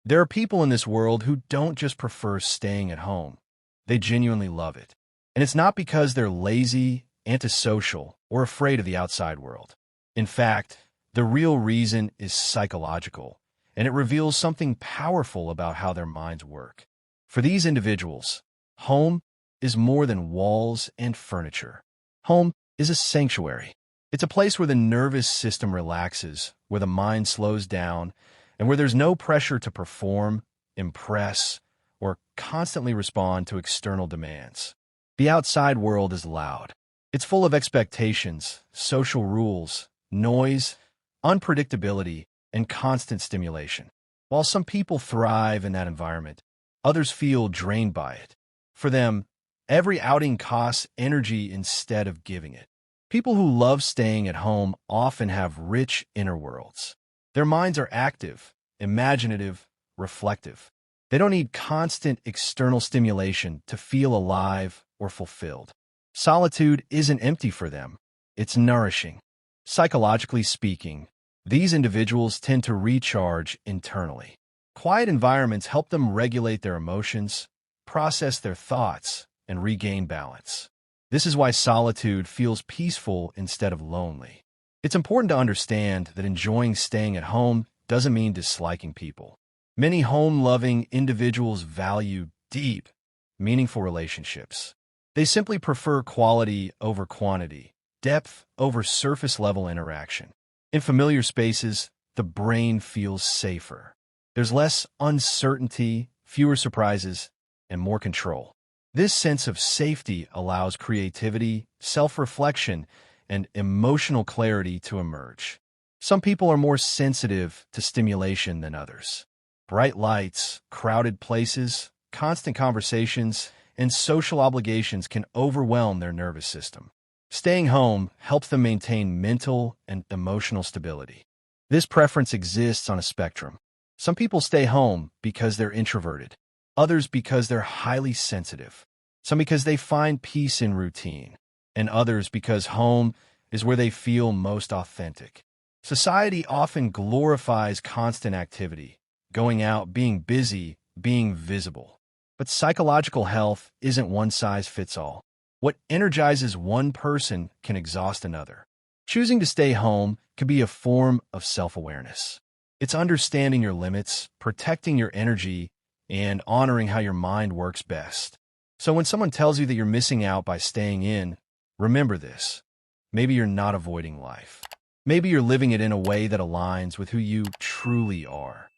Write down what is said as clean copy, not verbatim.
There are people in this world who don't just prefer staying at home. They genuinely love it. And it's not because they're lazy, antisocial, or afraid of the outside world. In fact, the real reason is psychological, and it reveals something powerful about how their minds work. For these individuals, home is more than walls and furniture. Home is a sanctuary. It's a place where the nervous system relaxes, where the mind slows down, and where there's no pressure to perform, impress, or constantly respond to external demands. The outside world is loud. It's full of expectations, social rules, noise, unpredictability, and constant stimulation. While some people thrive in that environment, others feel drained by it. For them, every outing costs energy instead of giving it. People who love staying at home often have rich inner worlds. Their minds are active, imaginative, reflective. They don't need constant external stimulation to feel alive or fulfilled. Solitude isn't empty for them. It's nourishing. Psychologically speaking, these individuals tend to recharge internally. Quiet environments help them regulate their emotions, process their thoughts, and regain balance. This is why solitude feels peaceful instead of lonely. It's important to understand that enjoying staying at home doesn't mean disliking people. Many home-loving individuals value deep, meaningful relationships. They simply prefer quality over quantity, depth over surface-level interaction. In familiar spaces, the brain feels safer. There's less uncertainty, fewer surprises, and more control. This sense of safety allows creativity, self-reflection, and emotional clarity to emerge. Some people are more sensitive to stimulation than others. Bright lights, crowded places, constant conversations, and social obligations can overwhelm their nervous system. Staying home helps them maintain mental and emotional stability. This preference exists on a spectrum. Some people stay home because they're introverted, others because they're highly sensitive, some because they find peace in routine, and others because home is where they feel most authentic. Society often glorifies constant activity, going out, being busy, being visible. But psychological health isn't one size fits all. What energizes one person can exhaust another. Choosing to stay home can be a form of self-awareness. It's understanding your limits, protecting your energy, and honoring how your mind works best. So when someone tells you that you're missing out by staying in, remember this. Maybe you're not avoiding life. Maybe you're living it in a way that aligns with who you truly are.